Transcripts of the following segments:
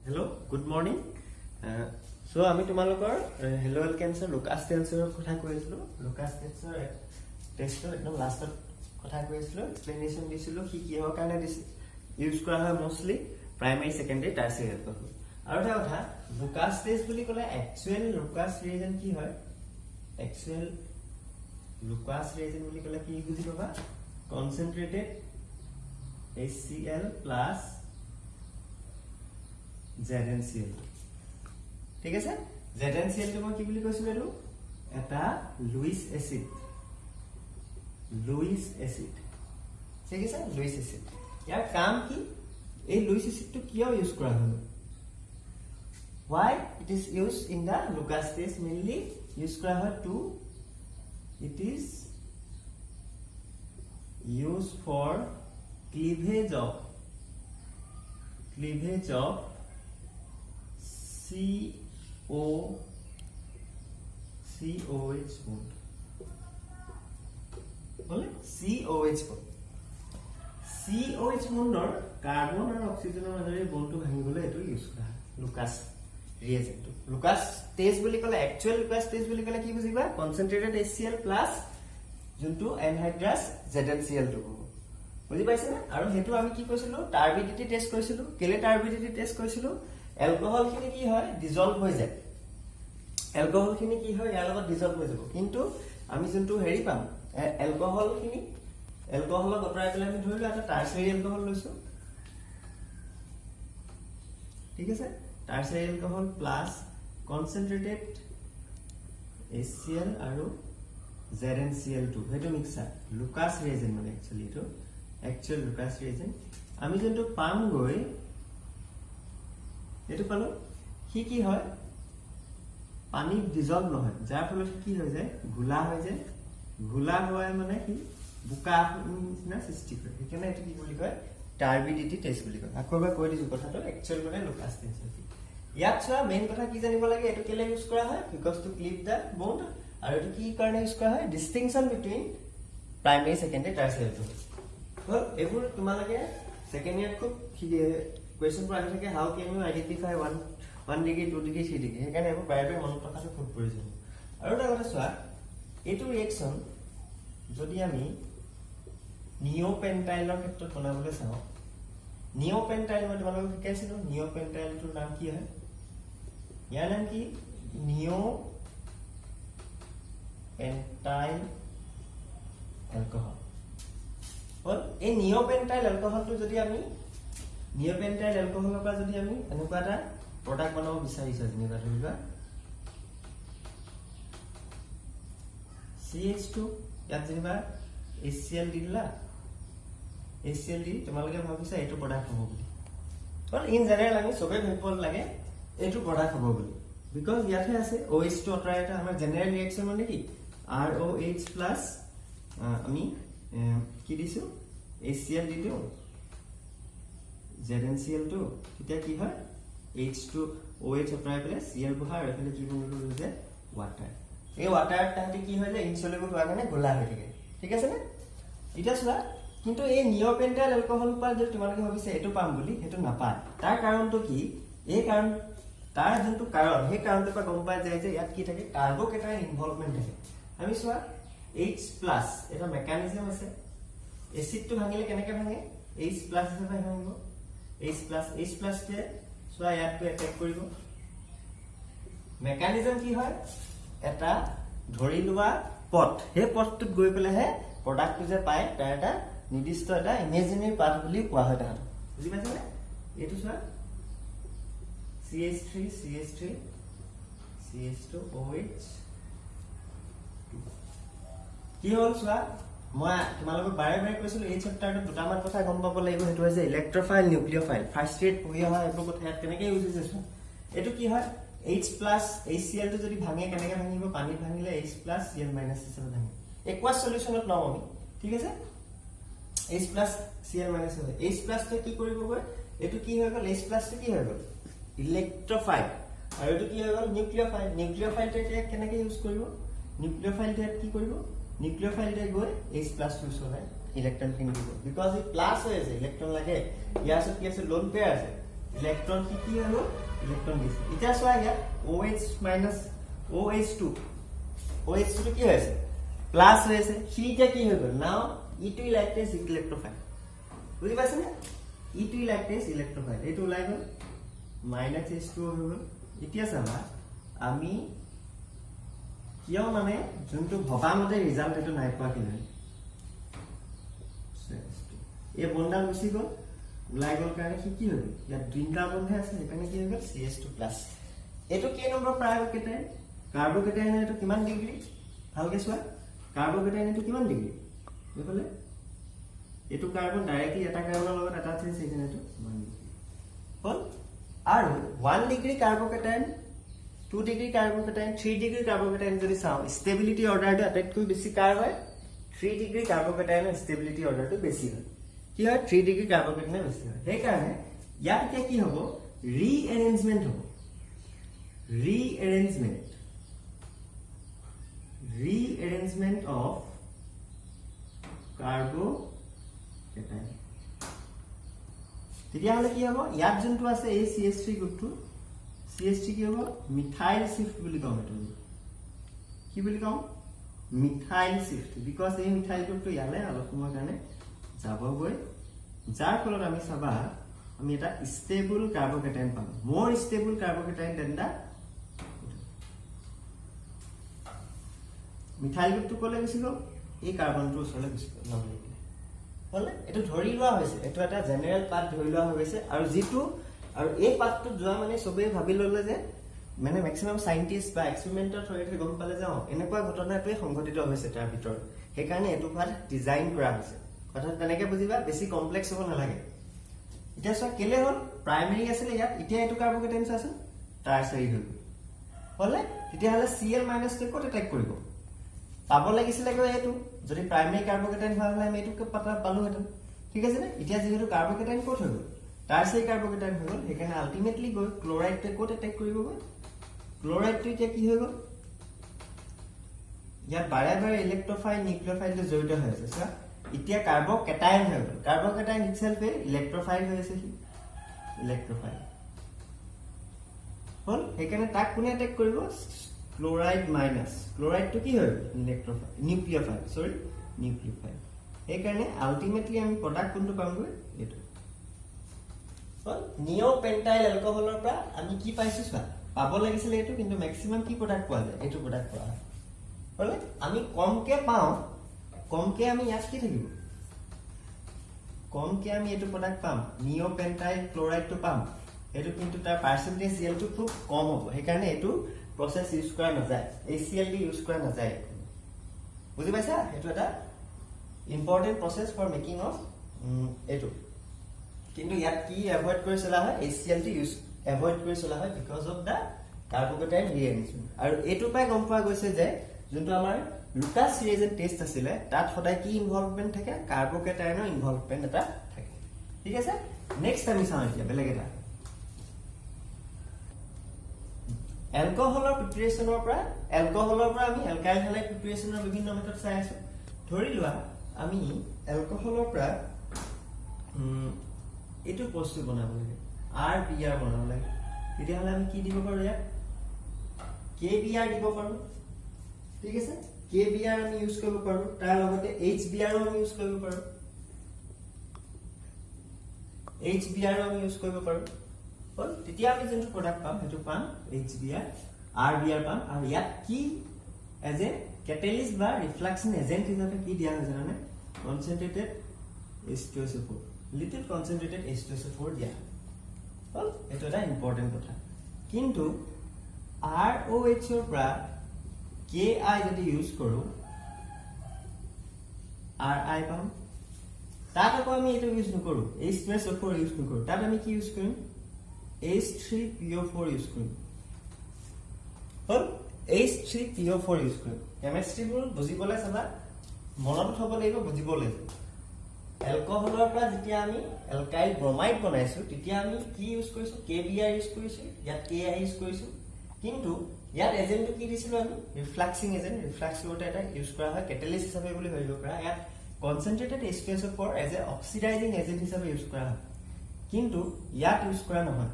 Hello, good morning. So আমি তোমালোকৰ hello এলকেনছৰ Lucas টেন্সৰ কথা কৈ আছিলো লুকাছ টেন্সৰ টেস্টৰ একদম লাষ্টত কথা কৈ আছিলো এক্সপ্লেনেশ্যন দিছিলো কি কিহৰ কাৰণে দিছে ইউজ কৰা হয় mostly primary secondary tertiary alcohol আৰু এটা কথা লুকাছ টেস্ট বুলি ক'লে একচুৱেল লুকাছ ৰিয়েজেন্ট কি হয় একচুৱেল লুকাছ ৰিয়েজেন্ট বুলি ক'লে কি বুজি পাবা কনসেন্ট্ৰেটেড HCl plus ZnCl ঠিক আছে ZnCl তো মই কি বুলি কৈছিলো এটো এটা লুইস এসিড ঠিক আছে লুইস এসিড ইয়াৰ কাম কি এই লুইস এসিড তো কিয় ইউজ কৰা হলো why it is used in the Lucas test mainly use কৰা হয় to it is used for cleavage of COH bond বলে COH bond COH bondৰ কাৰ্বন আৰু অক্সিজেনৰ মাজৰে বন্ডটো ভাঙিবলৈ এটো ইউজ কৰা লুকাছ ৰিয়েজেন্ট লুকাছ টেষ্ট বুলি ক'লে একচুৱেল লুকাছ টেষ্ট বুলি ক'লে কি বুজিবা কনসেন্ট্ৰেটেড HCl প্লাস যোনটো এনহাইড্ৰাছ ZnCl টো বুজি পাইছে না আৰু হেতু আমি কি কৈছিলো টাৰ্বিডিটি টেষ্ট কৰিছিলো কেলে টাৰ্বিডিটি টেষ্ট কৰিছিলো এলকহল খিনি কি হয় ডিজলভ হৈ যায় এলকহল খিনি কি হয় ইয়াৰ লগত ডিজলভ হৈ যাব কিন্তু আমি যোনটো হেৰি পাম এলকহল খিনি এলকহলক অতৰাই পেলাই আমি ধৰিলো এটা টাৰ্চিয়াৰী এলকহল লৈছো ঠিক আছে টাৰ্চিয়াৰী এলকহল প্লাস কনসেন্ট্ৰেটেড HCl আৰু ZnCl2 হেতু মিক্সাৰ লুকাছ ৰিয়েজেন্ট মানে একচুয়ালি এটো actual Lucas reagent আমি যেটো পাম গৈ এটো পালো কি হয় পানী ডিজলভ নহয় যাৰ ফলত কি হৈ যায় ঘোলা হয় মানে কি বুকা না সৃষ্টি কৰে সেইকাৰণে এটো কি বুলি কয় টাৰ্বিডিটি টেষ্ট বুলি কয় আকৌ এবাৰ কৈ দিছো কথাটো একচুৱেল মানে লুকাছ টেষ্ট ইয়াত চোৱা মেইন কথা কি জানিব লাগে এটো কেলে ইউজ কৰা হয় because to clip the bond আৰু এটো কি কাৰণে ইউজ কৰা হয় distinction between primary secondary tertiary well এবোৰ তোমালকে সেকেন্ড ইয়াৰ খুব কোৱেশ্চন পৰা আহি থাকে how can you identify 1 degree 2 degree 3 degree হেকানে এবোৰ বাৰে মনত ৰখাটো খুব প্ৰয়োজন আৰু এটা কথা চোৱা এটো ৰিঅ্যাকশন যদি আমি নিওপেন্টাইলৰ ক্ষেত্ৰত বনাবলৈ চাও নিওপেন্টাইল মই তোমালোকক শিকাইছিলো নিওপেন্টাইলটোৰ নাম কি হয় ইয়াৰ নাম কি নিওপেন্টাইল এলকহল এই নিওপেন্টাইল এলকহলটো যদি আমি নিওপেন্টাইল এলকহলৰ পৰা যদি আমি এনেকুৱা এটা প্ৰডাক্ট বনাব বিচাৰিছো যেনিবা ধৰিবা CH2 ইয়াত যেনিবা HCl দিলা HCl দি তোমালোকে ভাবিছা এইটো প্ৰডাক্ট হ'ব বুলি ইন জেনেৰেল আমি সবে ভাবিব লাগে এইটো প্ৰডাক্ট হ'ব বুলি বিকজ ইয়াতে আছে OH টো অতৰাই এটা আমাৰ জেনেৰেল ৰিঅ্যাকশন মানে কি ROH প্লাস আমি কি দিছো HCl দিছো ZnCl2 তেতিয়া কি হয় H2OH অতৰাই পেলে Cl বহাই আৰু এফালে কি বনিব যে ওয়াটাৰ এই ওয়াটাৰ তাহতে কি হয় যে ইনসলুবল হোৱা কাৰণে গোলা হৈ থাকে ঠিক আছে না এটা চোৱা কিন্তু এই নিওপেন্টাইল এলকহল পৰা যদি তোমালোকে ভাবিছে এটো পাম বুলি হেতু নাপায় তাৰ কাৰণটো কি এই কাৰণ তাৰ যোনটো কাৰণ সেই কাৰণটো পৰা গম পাই যায় যে ইয়াত কি থাকে কাৰ্বকেটাইন ইনভলভমেন্ট থাকে আমি চোৱা H+ এটা মেকানিজম আছে এসিড তো ভাঙিলে কেনেকে ভাঙে H+ হিচাপে ভাঙিব H+ কে সোয়া ইয়াত এটাক কৰিব মেকানিজম কি হয় এটা ধৰি লোৱা পথ হে পথটোত গৈ পেলে হে প্ৰডাক্টটো যে পায় তাৰ এটা নিৰ্দিষ্ট এটা ইমেজিনাৰী পাথ বুলি কোৱা হয় তাহাঁত বুজি পাইছা নে এটো সোৱা CH2OH কি হল সোৱা মই তোমালোকক বাৰে কৈছিলো এই চেপ্টাৰটো দুটামান কথা গম পাব লাগিব হেতু হৈছে ইলেক্ট্ৰোফাইল নিউক্লিওফাইল ফাৰ্স্ট ৰেট পঢ়ি অহা এটো কথা ইয়াত কেনেকৈ ইউজ হৈছে এটো কি হয় H+ HCl টো যদি ভাঙে কেনেকৈ ভাঙিব পানী ভাঙিলে H+ Cl- হিচাপে ভাঙে একোয়াস সলিউশনত নাও আমি ঠিক আছে H+ Cl- হয় H+ টো কি কৰিব গৈ এটো কি হৈ গল H+ টো কি হৈ গল ইলেক্ট্ৰোফাইল আৰু এটো কি হৈ গল নিউক্লিওফাইল টো কেনেকৈ ইউজ কৰিব নিউক্লিওফাইল টো কি কৰিব নিউক্লিওফাইল টো গৈ H+ টো ইউজ হয় ইলেক্ট্ৰন খিনি দিব বিকজ ই প্লাস হৈ আছে ইলেক্ট্ৰন লাগে ইয়াৰ সব কি আছে লোন পেয়াৰ আছে ইলেক্ট্ৰন কি হৈ গ'ল ইলেক্ট্ৰন গেছে এতিয়া চোৱা ইয়াত OH মাইনাছ OH2 OH2 কি হৈ আছে প্লাছ হৈ আছে সি এতিয়া কি হৈ গ'ল নাও ইটো ইলেক্ট্ৰেছ ইলেক্ট্ৰফাইল বুজি পাইছে নে ইটো ইলেক্ট্ৰেছ ইলেক্ট্ৰফাইল এইটো ওলাই গ'ল মাইনাছ H2 হৈ গ'ল এতিয়া চাবা আমি কিয় মানে যোনটো ভবা মতে ৰিজাল্ট এটো নাই পোৱা কিনে এই বন্ডাল গুচি গ'ল ওলাই গ'ল কাৰণে কি হৈ গ'ল ইয়াত গ্ৰীণ কাৰ্বন হে আছে সেইকাৰণে কি হৈ গ'ল CH2+ এটো কি নম্বৰ প্ৰায়কেটাইন কাৰ্বকেটাইন এটো কিমান ডিগ্ৰী ভালকে চোৱা কাৰ্বকেটাইন এটো কিমান ডিগ্ৰী দেখলে এটো কাৰ্বন ডাইৰেক্টলি এটা কাৰ্বনৰ লগত এটা আছে সেইকাৰণে এটো 1 ডিগ্ৰী হল আৰু 1 ডিগ্ৰী কাৰ্বকেটাইন 2 ডিগ্ৰী কাৰ্বকেটাইন 3 ডিগ্ৰী কাৰ্বকেটাইন যদি চাও ষ্টেবিলিটি অৰ্ডাৰটো আটাইতকৈ বেছি কাৰ হয় 3 ডিগ্ৰী কাৰ্বকেটাইনৰ ষ্টেবিলিটি অৰ্ডাৰটো বেছি হয় কি হয় 3 ডিগ্ৰী কাৰ্বকেটাইনৰ বেছি হয় সেই কাৰণে ইয়াত এতিয়া কি হ'ব ৰিএৰেঞ্জমেন্ট হ'ব rearrangement of carbocation তেতিয়া হলে কি হ'ব ইয়াত যোনটো আছে এই CH3 গ্ৰুপটো CH3 কি হ'ব মিথাইল শিফট বুলি কম এটো কি বুলি কম মিথাইল শিফট বিকজ এই মিথাইল গ্ৰুপটো ইয়ালে অলপ সময় কাৰণে যাবগৈ যাৰ ফলত আমি চাবা আমি এটা ষ্টেবল কাৰ্বকেটাইন পাম মোৰ ষ্টেবল কাৰ্বকেটাইন দেন দা মিথাইল গ্ৰুপটো কলে গুছি গ'ল এই কাৰ্বনটো ওচৰলে গুছি গ'ল হলে এটো ধৰি লোৱা হৈছে এটো এটা জেনাৰেল পাৰ্ট ধৰি লোৱা হৈছে আৰু যেটো আৰু এই পাৰ্টটো যোৱা মানে সবে ভাবি ললে যে মানে ম্যাক্সিমাম সাইন্টিস্ট বা এক্সপেৰিমেন্টৰ থ্ৰুৰে গম পালে যাও এনেকুৱা ঘটনাটোৱে সংঘটিত হৈছে তাৰ ভিতৰত সেই কাৰণে এটো পাৰ্ট ডিজাইন কৰা হৈছে কথা তেনেকে বুজিবা বেছি কমপ্লেক্স হ'ব নালাগে এতিয়া সব কেলে হল প্ৰাইমাৰী আছিল ইয়াত এতিয়া এটো কাৰ্বকেটাইন আছে টাৰচাৰী হ'ল হলে তেতিয়া হলে Cl- টো কত এটাক কৰিব পাব লাগিছিল এটো যদি প্ৰাইমাৰী কাৰ্বকেটাইন হয় হলে আমি এটো পাতা পালো হেতু ঠিক আছে নে এতিয়া যেহেতু কাৰ্বকেটাইন কত হৈ গল টাৰচাৰী কাৰ্বকেটাইন হৈ গল সেইকাৰণে আলটিমেটলি গৈ ক্লোৰাইডটো কত এটাক কৰিব গৈ ক্লোৰাইডটো এতিয়া কি হৈ গল ইয়াত বাৰে বাৰে ইলেক্ট্ৰফাইল নিউক্লিঅফাইলটো জড়িত হৈ আছে চোৱা এতিয়া কাৰ্বকেটাইন হৈ গল কাৰ্বকেটাইন ইটসেলফে ইলেক্ট্ৰফাইল হৈ আছে কি ইলেক্ট্ৰফাইল হল সেইকাৰণে তাক কোনে এটাক কৰিব ক্লোৰাইড মাইনাস ক্লোৰাইডটো কি হয় ইলেক্ট্ৰফাইল নিউক্লিঅফাইল সৰি নিউক্লিঅফাইল সেইকাৰণে আলটিমেটলি আমি প্ৰডাক্ট কোনটো পামগৈ এটো হল নিওপেন্টাইল এলকহলৰ পৰা আমি কি পাইছো চোৱা পাব লাগিছিল এটো কিন্তু ম্যাক্সিমাম কি প্ৰডাক্ট পোৱা যায় এটো প্ৰডাক্ট পোৱা হয় হলে আমি কমকে পাও কমকে আমি ইয়াত কি থাকিব কমকে আমি এটো প্ৰডাক্ট পাম নিওপেন্টাইল ক্লোৰাইডটো পাম এটো কিন্তু তাৰ পাৰ্সেন্টেজ Cl টো খুব কম হ'ব সেইকাৰণে এটো প্ৰসেস ইউজ কৰা নাযায় ACl দি ইউজ কৰা নাযায় বুজি পাইছা এটো এটা important process for making of এটো কিন্তু ইয়াত কি এভয়েড কৰি চলা হয় ACl টো ইউজ এভয়েড কৰি চলা হয় বিকজ অফ দা কাৰ্বকেটাইন ৰিএৰেঞ্জমেন্ট আৰু এটো পাই গম পোৱা গৈছে যে যোনটো আমাৰ লুকাস ৰিএজেন্ট টেষ্ট আছিলে তাত সদায় কি ইনভলভমেন্ট থাকে কাৰ্বকেটাইনৰ ইনভলভমেন্ট এটা থাকে ঠিক আছে নেক্সট আমি চাওঁ এতিয়া বেলেগ এটা এলকহলৰ প্ৰিপাৰেচনৰ পৰা আমি এলকাইল হাইলাইড প্ৰিপাৰেচনৰ বিভিন্ন মেথড চাই আছো ধৰি লোৱা আমি এলকহলৰ পৰা এটো বস্তু বনাব লাগে RBr বনাব লাগে তেতিয়া হলে আমি কি দিব পাৰো ইয়াত KBr দিব পাৰো ঠিক আছে KBr আমি ইউজ কৰিব পাৰো তাৰ লগতে HBr আমি ইউজ কৰিব পাৰো আমি ইউজ কৰিব পাৰো হল তেতিয়া আমি যোনটো প্ৰডাক্ট পাম হেতু পাম HBr RBr পাম আৰু ইয়াত কি এজ এ ক্যাটালিস্ট বা ৰিফ্লাক্সন এজেন্ট হিচাপে কি দিয়া হৈছে জানে কনসেন্ট্ৰেটেড H2SO4 লিটল কনসেন্ট্ৰেটেড H2SO4 দিয়া হল এটো এটা ইম্পৰ্টেন্ট কথা কিন্তু ROH ৰ পৰা Ki যদি ইউজ কৰো Ri পাম তাত আকৌ আমি এটো ইউজ নকৰো H2SO4 ইউজ নকৰো তাত আমি কি ইউজ কৰিম H3PO4 ইউজ কৰিম হল H3PO4 ইউজ কৰিম কেমিষ্ট্ৰি বোৰ বুজিবলে চাবা মনত থব লাগিব বুজিব লাগিব এলকহলৰ পৰা যেতিয়া আমি এলকাইল ব্ৰোমাইড বনাইছো তেতিয়া আমি কি ইউজ কৰিছো KBr ইউজ কৰিছো ইয়াত Ki ইউজ কৰিছো কিন্তু ইয়াত এজেন্টটো কি দিছিল আমি ৰিফ্লাক্সিং এজেন্ট ৰিফ্লাক্স কৰোতে এটা ইউজ কৰা হয় ক্যাটালিস্ট হিচাপে বুলি ভাবিব পাৰা ইয়াত concentrated H2SO4 as a oxidizing agent হিচাপে ইউজ কৰা হয় কিন্তু ইয়াত ইউজ কৰা নহয়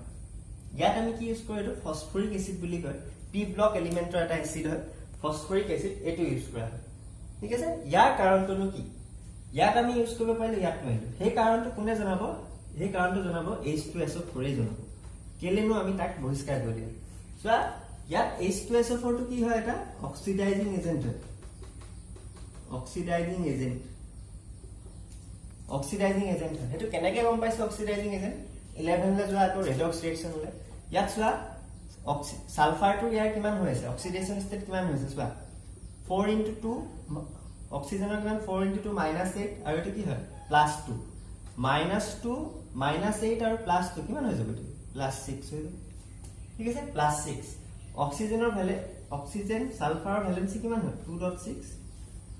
ইয়াত আমি কি ইউজ কৰো এটো ফসফৰিক এসিড বুলি কয় পি ব্লক এলিমেন্টৰ এটা এসিড হয় ফসফৰিক এসিড এটো ইউজ কৰা হয় ঠিক আছে ইয়াৰ কাৰণটো কি ইয়াত আমি ইউজ কৰিব পাৰিলে ইয়াত নোৱাৰিলো সেই কাৰণটো কোনে জনাব এই কাৰণটো জনাব H2SO4 এ জনাব কেলেনো আমি তাক বহিষ্কাৰ কৰি দিম চোৱা ইয়াত H2SO4 টো কি হয় এটা অক্সিডাইজিং এজেন্ট হয় অক্সিডাইজিং এজেন্ট হয় হেতু কেনেকৈ গম পাইছো অক্সিডাইজিং এজেন্ট 11 লে যোৱা আকৌ ৰেডক্স ৰিঅ্যাকশন হলে ইয়াত চোৱা সালফাৰ টো ইয়াৰ কিমান হৈ আছে অক্সিডেশন ষ্টেট কিমান হৈছে চোৱা 4 * 2 অক্সিজেনৰ কিমান 4 * 2 -8 আৰু এটো কি হয় +2 -2 -8 আৰু +2 কিমান হৈ যাব এটো +6 হৈ যাব ঠিক আছে +6 অক্সিজেনৰ ভ্যালু অক্সিজেন সালফাৰৰ ভ্যালেন্সি কিমান হয় 2.6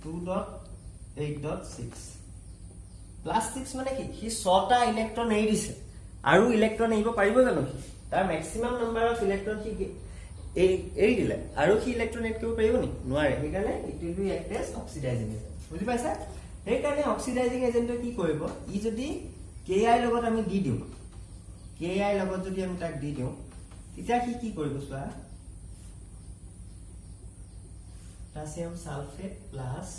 2.8.6 +6 মানে কি হি 6টা ইলেক্ট্ৰন এৰি দিছে আৰু ইলেক্ট্ৰন এৰিব পাৰিব জানো তাৰ ম্যাক্সিমাম নাম্বাৰ অফ ইলেক্ট্ৰন কি এৰি দিলে আৰু কি ইলেক্ট্ৰন এড কৰিব পাৰিব নি নোৱাৰে সেইকাৰণে it will be act as oxidizing agent বুজি পাইছা সেইকাৰণে অক্সিডাইজিং এজেন্টে কি কৰিব ই যদি Ki লগত আমি দি দিও Ki লগত যদি আমি তাক দি দিও তেতিয়া কি কৰিব চোৱা পটাছিয়াম সালফেট প্লাস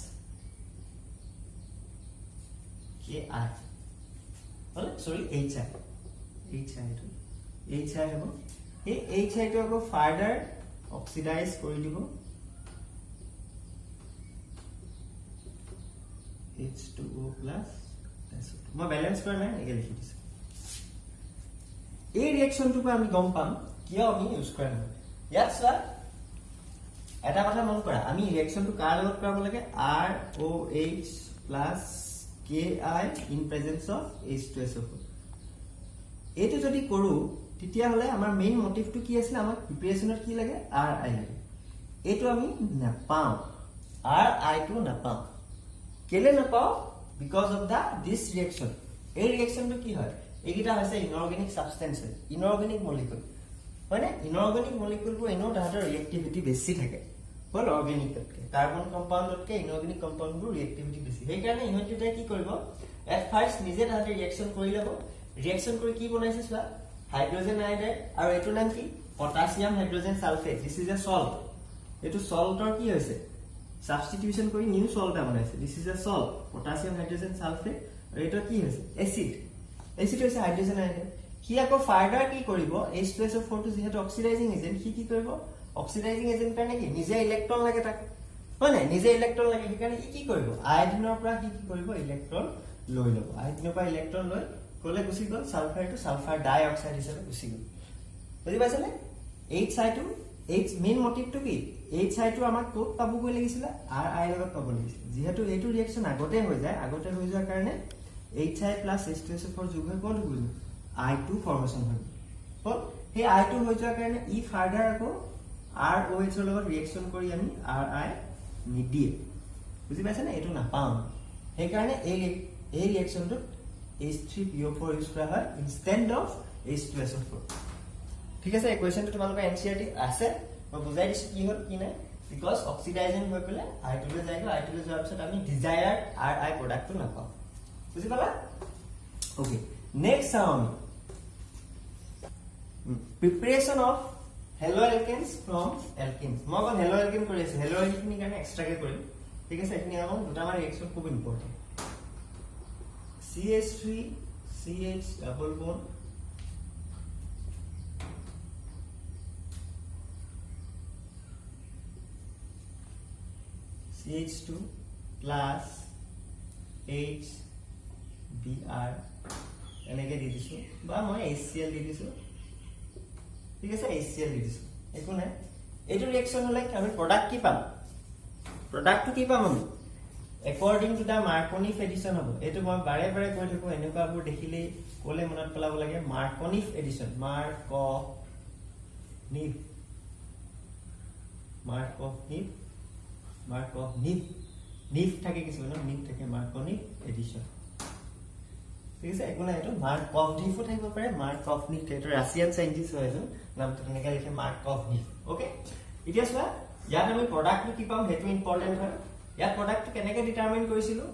Ki হল সৰি HI হব এই HI টো আকৌ ফাৰ্দাৰ অক্সিডাইজ কৰি দিব H2O+ মই ব্যালেন্স কৰা নাই একে লিখি দিছো এই ৰিঅ্যাকশনটো আমি গম পাম কিয় আমি ইউজ কৰা নাই ইয়াত চোৱা এটা কথা মন কৰা আমি ৰিঅ্যাকশনটো কাৰ লগত কৰাব লাগে ROH + Ki in presence of H2SO4 এটো যদি কৰো তেতিয়া হলে আমাৰ মেইন মোটিভটো কি আছিল আমাৰ প্ৰিপাৰেচনত কি লাগে RI লাগে এটো আমি নাপাও RI টো নাপাও কেলে নাপাও because of this reaction এই ৰিঅ্যাকশনটো কি হয় এইটা হৈছে ইনঅৰ্গানিক সাবস্টেন্স ইনঅৰ্গানিক মলিকিউল মানে ইনঅৰ্গানিক মলিকিউলবোৰ এনো তাহাঁতৰ ৰিঅ্যাক্টিভিটি বেছি থাকে হল অৰ্গানিকতকে কাৰ্বন কম্পাউন্ডতকে ইনঅৰ্গানিক কম্পাউন্ডবোৰ ৰিঅ্যাক্টিভিটি বেছি সেই কাৰণে ইহঁতে কি কৰিব এট ফাৰ্স্ট নিজে তাহাঁতে ৰিঅ্যাকশন কৰি লব ৰিঅ্যাকশন কৰি কি বনাইছে চোৱা হাইড্ৰোজেন আয়োডাইড আৰু এটো নাম কি potassium hydrogen sulphate this is a salt এটো সল্টৰ কি হৈছে সাবস্টিটিউশন কৰি নিউ সল্ট বনাইছে this is a salt potassium hydrogen sulphate আৰু এটো কি হৈছে এসিড হৈছে হাইড্ৰোজেন আয়োডাইড কি আকৌ ফাৰ্দাৰ কি কৰিব H2SO4 টো যেহেতু অক্সিডাইজিং এজেন্ট কি কৰিব অক্সিডাইজিং এজেন্ট কাৰণে কি নিজে ইলেক্ট্ৰন লাগে তাক হয় না নিজে ইলেক্ট্ৰন লাগে সেইকাৰণে কি কৰিব আয়োডিনৰ পৰা কি কৰিব ইলেক্ট্ৰন লৈ লব আয়োডিনৰ পৰা ইলেক্ট্ৰন লৈ কলে গুছি গল সালফাৰটো সালফাৰ ডাই অক্সাইড হিচাপে গুছি গল বুজি পাইছানে HI2 মেইন মোটিভটো কি HI2 আমাক ক'ত পাব গৈ লাগিছিল RI লগত পাব লাগিছিল যেহেতু এইটো ৰিঅ্যাকশন আগতে হৈ যায় আগতে হৈ যোৱাৰ কাৰণে HI + H2SO4 যোগ হৈ কোন হৈ গল I2 ফৰ্মেশন হৈ গল সেই I2 হৈ যোৱাৰ কাৰণে ই ফাৰ্দাৰ আকৌ ROH ৰ লগত ৰিঅ্যাকশন কৰি আমি RI নিদিয়ে বুজি পাইছানে এটো নাপাও সেই কাৰণে এই ৰিঅ্যাকশনটো H3PO4 ইউজ কৰা হয় ইনস্টেড অফ H2SO4 ঠিক আছে এই কোৱেশ্চনটো তোমালোকৰ এনসিআৰটি আছে মই বুজাই দিছো কি হ'ল কি নাই বিকজ অক্সিডাইজিং হৈ পেলে I2 লৈ যায়গৈ I2 লৈ যোৱাৰ পিছত আমি ডিজায়াৰ্ড RI প্ৰডাক্টটো নাপাওঁ বুজি পালা ওকে নেক্সট চাওঁ প্ৰিপাৰেচন অফ হেলো এলকেনছ ফ্ৰম এলকেনছ মই অকল হেলো এলকেন কৰি আছো হেলো এলকেনৰ কাৰণে এক্সট্ৰাকে কৰিম ঠিক আছে এখিনি আমাৰ দুটামান ৰিঅ্যাকশন খুব important CH3 CH double bond CH2 plus HBr এনেকে দি দিছো বা মই HCl দি দিছো ঠিক আছে HCl দি দিছো একো নাই এইটো ৰিঅ্যাকশন হলে আমি প্ৰডাক্ট কি পাম প্ৰডাক্টটো কি পাম আমি according to the Markovnik's addition হ'ব এটো মই বাৰে বাৰে কৈ থাকো এনেকুৱাবোৰ দেখিলে কোলে মনত পেলাব লাগে Markovnik's addition Markovnik's থাকে কিছুমান নিফ থাকে Markovnik's addition ঠিক আছে একো নাই এটো Markovnik's থাকিব পাৰে Markovnik's এটা ৰাছিয়ান সাইন্টিস্ট হয় এজন নামটো তেনেকৈ লিখে Markovnik's ওকে এতিয়া চোৱা ইয়াত আমি প্ৰডাক্টটো কি পাম হেতু ইম্পৰ্টেন্ট হয় ইয়াত প্ৰডাক্টটো কেনেকৈ ডিটাৰমাইন কৰিছিলো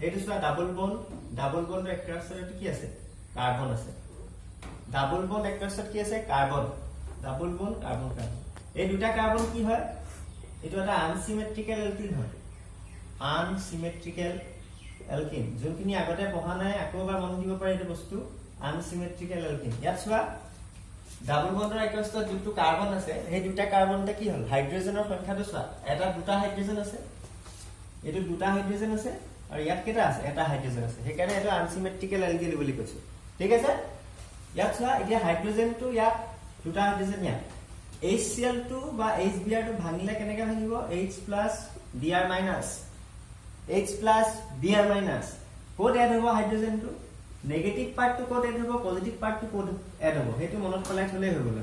এইটো চোৱা ডাবল বন্ডৰ স্ট্ৰাকচাৰটো কি আছে কাৰ্বন আছে ডাবল বন্ড একস্টত কি আছে carbon double bond carbon carbon এই দুটা কাৰ্বন কি হয় এটো এটা আনসিমেট্ৰিকেল এলকিন হয় আনসিমেট্ৰিকেল এলকিন যোনখিনি আগতে পঢ়া নাই আকৌ এবাৰ মন দিব পাৰে এই বস্তু আনসিমেট্ৰিকেল এলকিন ইয়াত চোৱা ডাবল বন্ডৰ একস্টত যেটো কাৰ্বন আছে সেই দুটা কাৰ্বনতে কি হল হাইড্ৰোজেনৰ সংখ্যাটো চোৱা এটা দুটা হাইড্ৰোজেন আছে এটো দুটা হাইড্ৰোজেন আছে আৰু ইয়াত কেটা আছে এটা হাইড্ৰোজেন আছে সেইকাৰণে এটো আনসিমেট্ৰিকেল এলকিন বুলি কৈছো ঠিক আছে ইয়াত চোৱা এতিয়া হাইড্ৰোজেনটো ইয়াত দুটা হাইড্ৰোজেন ইয়াত HCl2 বা HBr2 ভাঙিলে কেনেকৈ ভাঙিব H+Br- কোড এড হ'ব হাইড্ৰোজেনটো নেগেটিভ পাৰ্টটো কোড এড হ'ব পজিটিভ পাৰ্টটো কোড এড হ'ব হেতু মনত পেলাই থলে হৈ গ'ল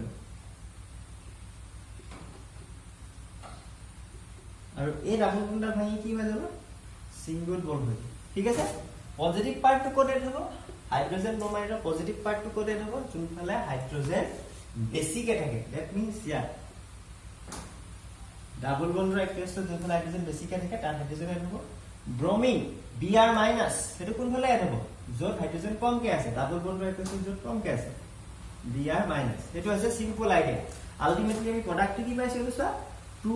আৰু এই ডাবল বন্ডটা ভাঙি কি হৈ যাব সিঙ্গল বন্ড হৈ ঠিক আছে পজিটিভ পাৰ্টটো কোড এড হ'ব হাইড্ৰোজেন ব্ৰোমাইডৰ পজিটিভ পাৰ্টটো কোড এড হ'ব যোনফালে হাইড্ৰোজেন বেছিকে থাকে দ্যাট মিন্স ইয়াৰ ডাবল বন্ডৰ একস্টত যোনফালে হাইড্ৰোজেন বেছিকে থাকে তাৰ হাইড্ৰোজেন এড হ'ব ব্ৰোমিন Br- হেতু কোনফালে এড হ'ব য'ত হাইড্ৰোজেন কমকে আছে ডাবল বন্ডৰ একস্টত য'ত কমকে আছে Br- হেতু আছে সিম্পল আইডিয়া আলটিমেটলি আমি প্ৰডাক্টটো কি পাইছো চোৱা 2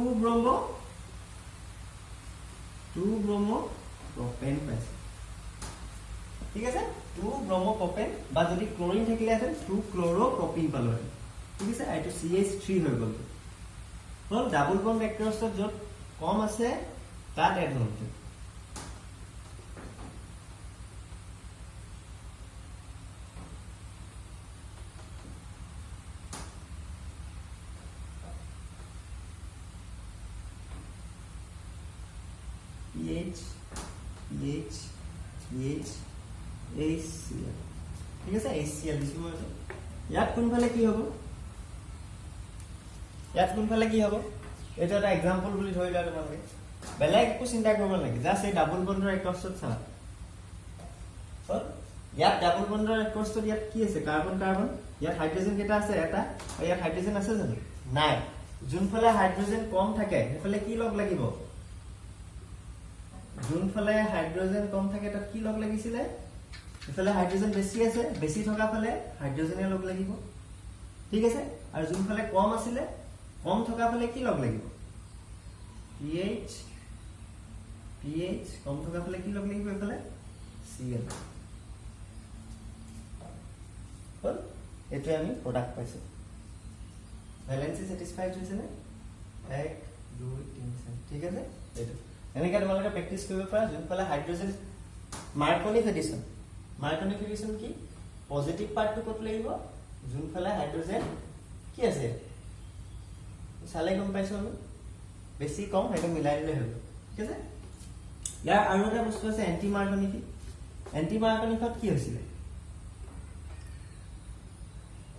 ব্ৰোমো প্ৰপেন পাইছো ঠিক আছে 2 ব্ৰোমো প্ৰপেন বা যদি ক্লোৰিন থাকিলে হেতেন 2 ক্লোৰো প্ৰপিন পালো ঠিক আছে আইটো CH3 হৈ গ'ল হল ডাবল বন্ড একস্টত য'ত কম আছে তাত এড হ'ল PH HCl ঠিক আছে HCl দিছো মই ইয়াত কোনফালে কি হ'ব এটা এটা एग्जांपल বুলি ধৰিলা তোমালোকে বেলেগ একো চিন্তা কৰিব নালাগে জাস্ট এই ডাবল বন্ডৰ একস্টত চাবা ইয়াত ডাবল বন্ডৰ একস্টত ইয়াত কি আছে কাৰ্বন কাৰ্বন ইয়াত হাইড্ৰোজেন কেটা আছে এটা আৰু ইয়াত হাইড্ৰোজেন আছে জানো নাই যোনফালে হাইড্ৰোজেন কম থাকে সেইফালে কি লগ লাগিব যোনফালে হাইড্ৰোজেন কম থাকে তাত কি লগ লাগিছিলে এফালে হাইড্ৰোজেন বেছি আছে বেছি থকা ফালে হাইড্ৰোজেনে লগ লাগিব ঠিক আছে আৰু যোনফালে কম আছিল কম থকা ফালে কি লগ লাগিব pH কম থকা ফালে কি লগ লাগিব এফালে Cl হল এটো আমি প্ৰডাক্ট পাইছো ভ্যালেন্সি স্যাটিসফাইড হৈছে নে 1 2 3 ঠিক আছে এটো এনেকা তোমালোকে প্ৰ্যাকটিছ কৰিব পাৰা যোনফালে হাইড্ৰোজেন মাৰ্কনিক এডিশন কি পজিটিভ পাৰ্টটো কত লাগিব যোনফালে হাইড্ৰোজেন কি আছে চালে গম পাইছো আমি বেছি কম হেটো মিলাই দিলে হ'ব ঠিক আছে ইয়াৰ আৰু এটা বস্তু আছে এন্টি মাৰ্কনিকত কি হৈছিল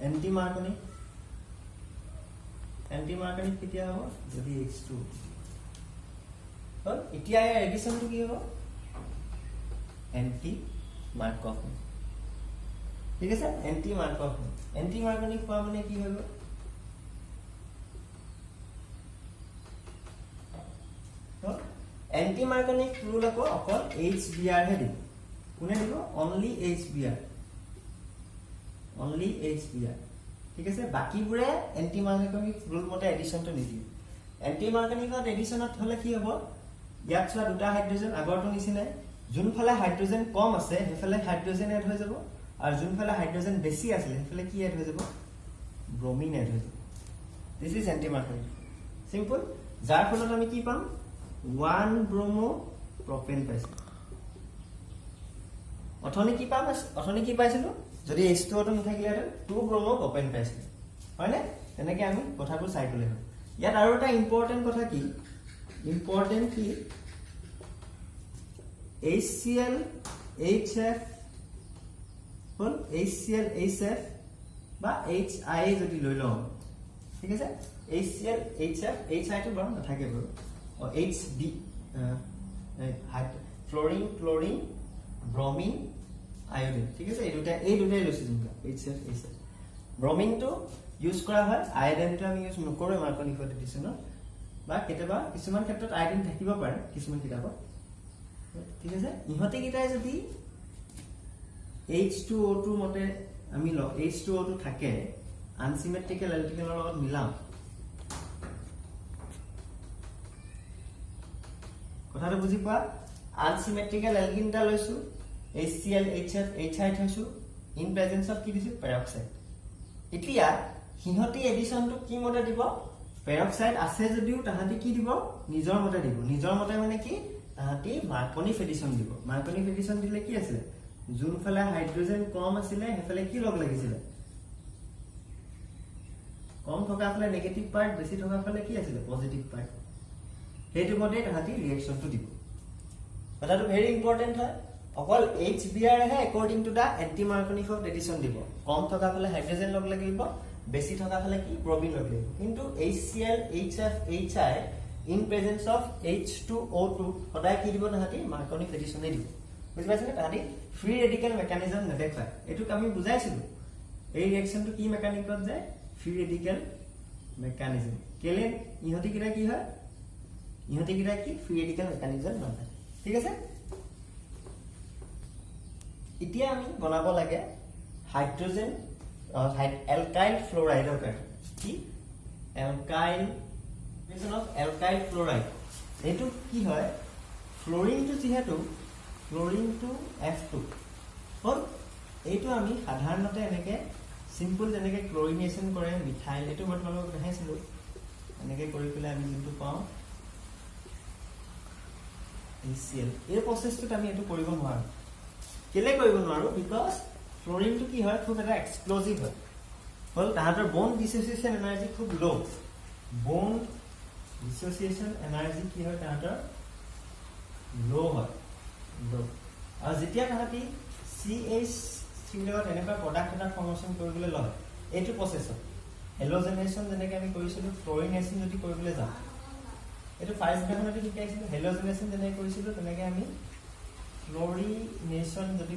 এন্টি মাৰ্কনিক কেতিয়া হ'ব যদি H2 হল এতিয়া এই এডিশনটো কি হ'ব এন্টি মাৰ্কভ ঠিক আছে এন্টি মাৰ্কনিক কোৱা মানে কি হ'ব এন্টি মাৰ্কনিক ৰুল আকৌ অকল HBr হে দিব কোনে দিব অনলি HBr ঠিক আছে বাকিবোৰে এন্টি মাৰ্কনিক ৰুল মতে এডিশনটো নিদিয়ে এন্টি মাৰ্কনিকত এডিশনত হলে কি হ'ব ইয়াত চোৱা দুটা হাইড্ৰোজেন আগৰটো নিচিনা যোনফালে হাইড্ৰোজেন কম আছে হেফালে হাইড্ৰোজেন এড হৈ যাব আৰু যোনফালে হাইড্ৰোজেন বেছি আছে হেফালে কি এড হৈ যাব ব্ৰোমিন এড হৈ যাব দিস ইজ এন্টি মাৰ্কনিক সিম্পল যাৰ ফলত আমি কি পাম 1 ব্ৰোমো প্ৰপেন পাইছো অথনি কি পাইছিলো যদি H2 টো নাথাকিলে 2 ব্ৰোমো প্ৰপেন পাইছিলো হয়নে তেনেকৈ আমি কথাবোৰ চাই গলে হয় ইয়াত আৰু এটা ইম্পৰ্টেন্ট কথা কি HCl HF হল HCl HF বা HI যদি লৈ লওঁ ঠিক আছে HCl HF HI টো বাৰু নাথাকে বাৰু HB fluorine chlorine bromine iodine ঠিক আছে এই দুটাই লৈছে যেটা HF HF ব্রোমিন তো ইউজ কৰা হয় আয়োডিন তো আমি ইউজ নকৰো মাৰ্কনিক এডিশন বা কেতিয়াবা কিছুমান ক্ষেত্ৰত আয়োডিন থাকিব পাৰে কিছুমান কিতাপত ঠিক আছে ইহতে কিটাই যদি H2O2 মতে আমি H2O টো থাকে আনসিমেট্ৰিকেল এলকিনৰ লগত মিলাম কথাটো বুজি পোৱা আনসিমেট্ৰিকেল এলকিনটা লৈছো HCl HF HI থৈছো ইন প্ৰেজেন্স অফ কি দিছে পেৰক্সাইড এতিয়া হিহতি এডিশনটো কি মতে দিব পেৰক্সাইড আছে যদিও তাহাতি কি দিব নিজৰ মতে মানে কি তাহাতি মাৰ্কনি এডিশন দিব মাৰ্কনি এডিশন দিলে কি আছিল যোনফালে হাইড্ৰোজেন কম আছিল হেফালে কি লগ লাগিছিল কম থকা ফালে নেগেটিভ পাৰ্ট বেছি থকা ফালে কি আছিল পজিটিভ পাৰ্ট হেতু মতে তাহাতি ৰিঅ্যাকশনটো দিব কথাটো ভেৰি ইম্পৰ্টেন্ট হয় অকল HBr হে according to the anti marconi addition দিব কম থকা ফালে হাইড্ৰোজেন লগ লাগিব বেছি থকা ফালে কি ব্ৰোমিন লগ লাগিব কিন্তু HCl HF HI in presence of H2O2 সদায় কি দিব তাহাতি মাৰ্কনি এডিশনে দিব বুজি পাইছনে তাহাতি ফ্ৰী ৰেডিকেল মেকানিজম নেদেখায় এটুক আমি বুজাইছিলো এই ৰিঅ্যাকশনটো কি মেকানিকত যায় ফ্ৰী ৰেডিকেল মেকানিজম কেলে ইহতি কিটা কি হয় ইহতি কিটা কি ফ্ৰী ৰেডিকেল মেকানিজম নহয় ঠিক আছে এতিয়া আমি বনাব লাগে হাইড্ৰোজেন alkyl fluoride কি alkyl mission of alkyl fluoride এটো কি হয় ফ্লোরিন টু যেহেতু ফ্লোরিন টু F2 হল এটো আমি সাধাৰণতে এনেকে সিম্পল যেনেকে ক্লোৰিনেশন কৰে মিথাইল এটো মই তোমালোকক দেখাইছিলো এনেকে কৰি পেলাই আমি যোনটো পাও HCl এই প্ৰসেসটো আমি এটো কৰিব নোৱাৰো কেলে কৰিব নোৱাৰো বিকজ ফ্লোৰিন টু কি হয় খুব এটা এক্সপ্লোজিভ হয় হল তাহাতৰ বন্ড ডিসোসিয়েশন এনাৰ্জি খুব লো বন্ড ডিসোসিয়েশন এনাৰ্জি কি হয় তাহাতৰ লো হয় লো আৰু যেতিয়া তাহাতি CH3 লগত এনেকুৱা প্ৰডাক্ট এটা ফৰ্মেশন কৰিবলৈ লয় এইটো প্ৰসেসত হেলোজেনেশন যেনেকৈ আমি কৰিছিলো ফ্লোৰিনেশন যদি কৰিবলৈ যাওঁ এটো ফাৰ্স্ট গ্ৰাফতে শিকাইছিলো হেলোজেনেশন যেনেকৈ কৰিছিলো তেনেকৈ আমি ফ্লোৰিনেশন যদি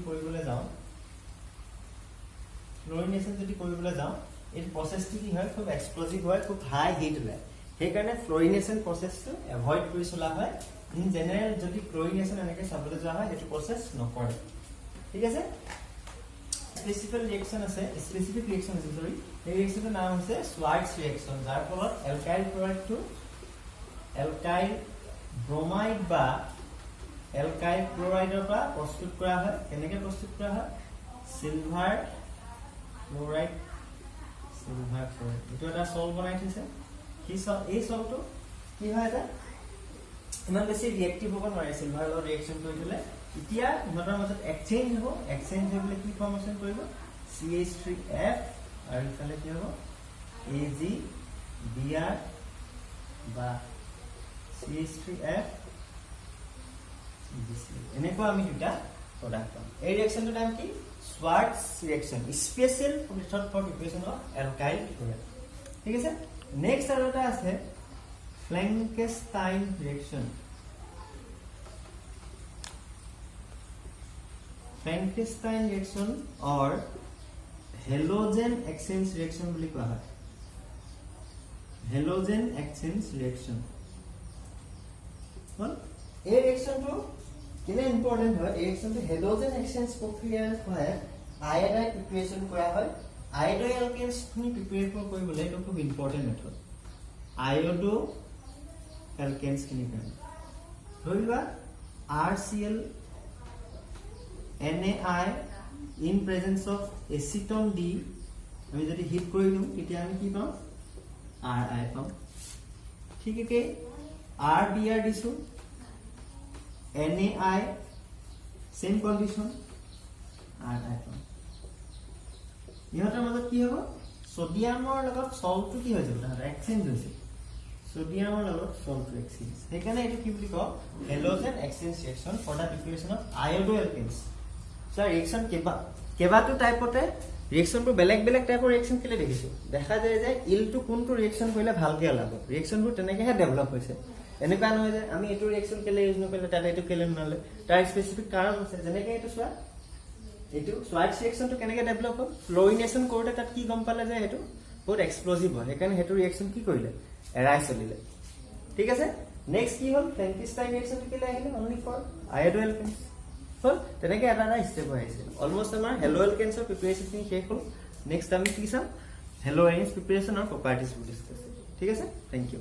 কৰিবলৈ যাওঁ এই প্ৰসেসটো কি হয় খুব এক্সপ্লোজিভ হয় খুব হাই হিট হয় সেই কাৰণে ফ্লোৰিনেশন প্ৰসেসটো এভয়েড কৰি চলা হয় ইন জেনাৰেল যদি ফ্লোৰিনেশন এনেকৈ চাবলৈ যোৱা হয় এটো প্ৰসেস নকৰে ঠিক আছে স্পেসিফিক ৰিঅ্যাকশন আছে সৰি এই ৰিঅ্যাকশনৰ নাম হৈছে Schwarz ৰিঅ্যাকশন যাৰ ফলত alkyl chloride to alkyl bromide বা অ্যালকাইল ক্লোৰাইডৰ পৰা প্ৰস্তুত কৰা হয় কেনেকৈ প্ৰস্তুত কৰা হয় সিলভাৰ ক্লোরাইড এটো এটা সল বনাই থৈছে কি সল এই সলটো কি হয় এটা ইমান বেছি ৰিঅ্যাক্টিভ হ'ব নোৱাৰে সিলভাৰ লগত ৰিঅ্যাকশন কৰি দিলে এতিয়া ইহঁতৰ মাজত এক্সচেঞ্জ হৈ কি ফৰ্মেশন কৰিব CH3F আৰু ইফালে কি হ'ব AgBr বা CH3F এনেকুৱা আমি দুটা প্ৰডাক্ট পাম এই ৰিঅ্যাকশনটোৰ নাম কি Schwarz reaction special method for preparation of alkyl chloride ঠিক আছে নেক্সট আৰু এটা আছে Frankenstein reaction or halogen exchange reaction বুলি কোৱা হয় halogen exchange reaction হল এই ৰিঅ্যাকশনটো কিনে ইম্পৰ্টেন্ট হয় এই ৰিঅ্যাকশনটো হেলোজেন এক্সচেঞ্জ প্ৰক্ৰিয়াৰ হয় আয়োডাইড প্ৰিপাৰেচন কৰা হয় আয়োডো এলকেনছ নি প্ৰিপেয়াৰ কৰিবলৈ এইটো খুব ইম্পৰ্টেন্ট মেথড আয়োডো এলকেনছ নি ধৰিবা RCl NaI in presence of acetone D আমি যদি হিট কৰি দিওঁ তেতিয়া আমি কি পাম RI পাম ঠিক আছে RBr দিছো NaI same condition RI পাম ইহঁতৰ মাজত কি হ'ব সোডিয়ামৰ লগত সল্টটো কি হৈ যাব তাহাঁতৰ এক্সচেঞ্জ হৈছে সোডিয়ামৰ লগত সল্টটো এক্সচেঞ্জ সেইকাৰণে এটো কি বুলি কয় halogen exchange reaction for the preparation of iodoalkanes so reaction কেবাটো টাইপতে ৰিঅ্যাকশনটো বেলেগ টাইপৰ ৰিঅ্যাকশন কেলে দেখিছো দেখা যায় যে ইলটো কোনটো ৰিঅ্যাকশন কৰিলে ভালকে ওলাব ৰিঅ্যাকশনবোৰ তেনেকৈহে ডেভেলপ হৈছে এনেকুৱা নহয় যে আমি এটো ৰিঅ্যাকশন কেলে ইউজ নকৰিলে তাতে এটো কেলে নলে তাৰ স্পেসিফিক কাৰণ আছে যেনেকৈ এটো চোৱা এটো Schwarz ৰিঅ্যাকশনটো কেনেকৈ ডেভেলপ হ'ল ফ্লোৰিনেশন কৰোতে তাত কি গম পালে যে এটো বহুত এক্সপ্লোজিভ হয় সেইকাৰণে হেতু ৰিঅ্যাকশন কি কৰিলে এৰাই চলিলে ঠিক আছে নেক্সট কি হ'ল Frankenstein ৰিঅ্যাকশনটো কেলে আহিলে অনলি ফৰ আয়োডো এলকেনছ হল তেনেকৈ এটা এটা ষ্টেপ হৈ আহিছে অলমোষ্ট আমাৰ হেলো এলকেনছৰ প্ৰিপাৰেশ্যনখিনি শেষ হ'ল নেক্সট আমি কি চাম হেলো এনছ প্ৰিপাৰেশ্যন আৰু প্ৰপাৰ্টিজবোৰ ডিছকাছ ঠিক আছে থেংক ইউ